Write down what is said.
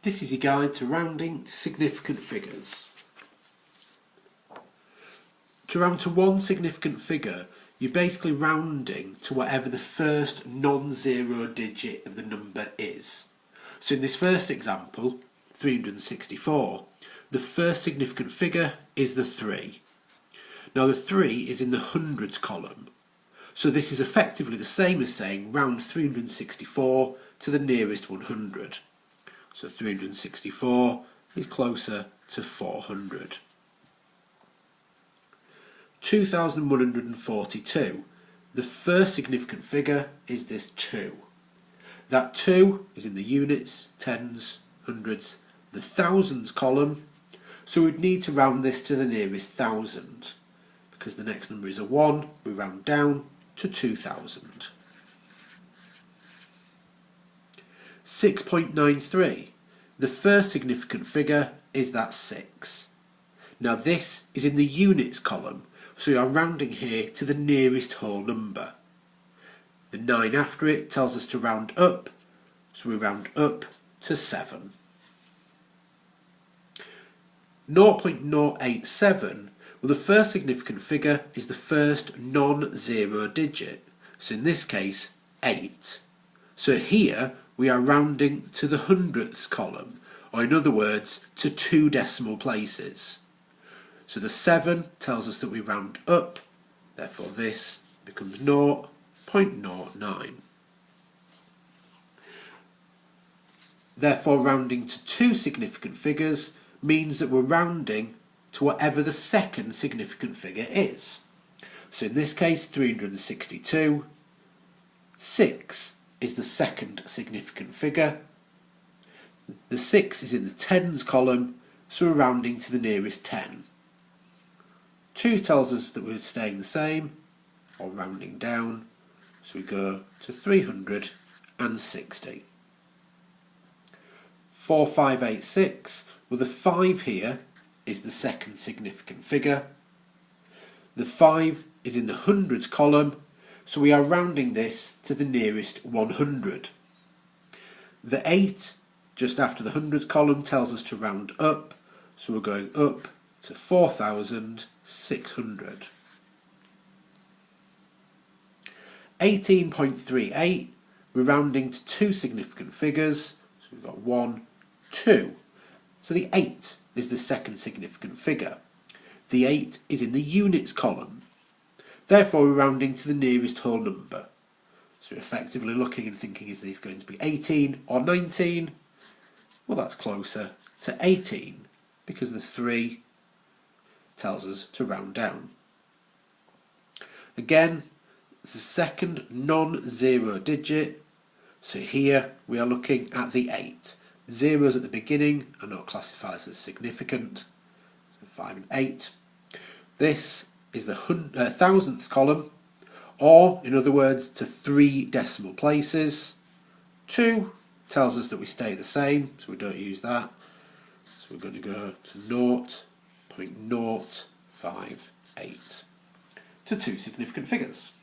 This is your guide to rounding to significant figures. To round to one significant figure, you're basically rounding to whatever the first non-zero digit of the number is. So in this first example, 364, the first significant figure is the 3. Now the 3 is in the hundreds column, so this is effectively the same as saying round 364 to the nearest 100. So 364 is closer to 400. 2142. The first significant figure is this 2. That 2 is in the units, tens, hundreds, the thousands column, so we'd need to round this to the nearest 1000. Because the next number is a 1, we round down to 2000. 6.93. The first significant figure is that 6. Now this is in the units column, so we are rounding here to the nearest whole number. The 9 after it tells us to round up, so we round up to 7. 0.087, well, the first significant figure is the first non-zero digit, so in this case 8. So here we are rounding to the hundredths column, or in other words to 2 decimal places. So the 7 tells us that we round up, therefore this becomes 0.09. Therefore rounding to 2 significant figures means that we're rounding to whatever the second significant figure is. So in this case 362, 6 is the second significant figure. The 6 is in the tens column, so we're rounding to the nearest 10. 2 tells us that we're staying the same, or rounding down, so we go to 360. 4586, well the 5 here is the second significant figure. The 5 is in the hundreds column, so we are rounding this to the nearest 100. The 8, just after the hundreds column, tells us to round up, so we're going up to 4,600. 18.38, we're rounding to 2 significant figures, so we've got 1, 2. So the 8 is the second significant figure. The 8 is in the units column. Therefore we're rounding to the nearest whole number. So we're effectively looking and thinking, is this going to be 18 or 19? Well, that's closer to 18 because the 3 tells us to round down. Again, it's the second non-zero digit, so here we are looking at the 8. Zeros at the beginning are not classified as significant, so 5 and 8. This is the thousandths column, or in other words to 3 decimal places. 2 tells us that we stay the same, so we don't use that. So we're going to go to 0.058 to 2 significant figures.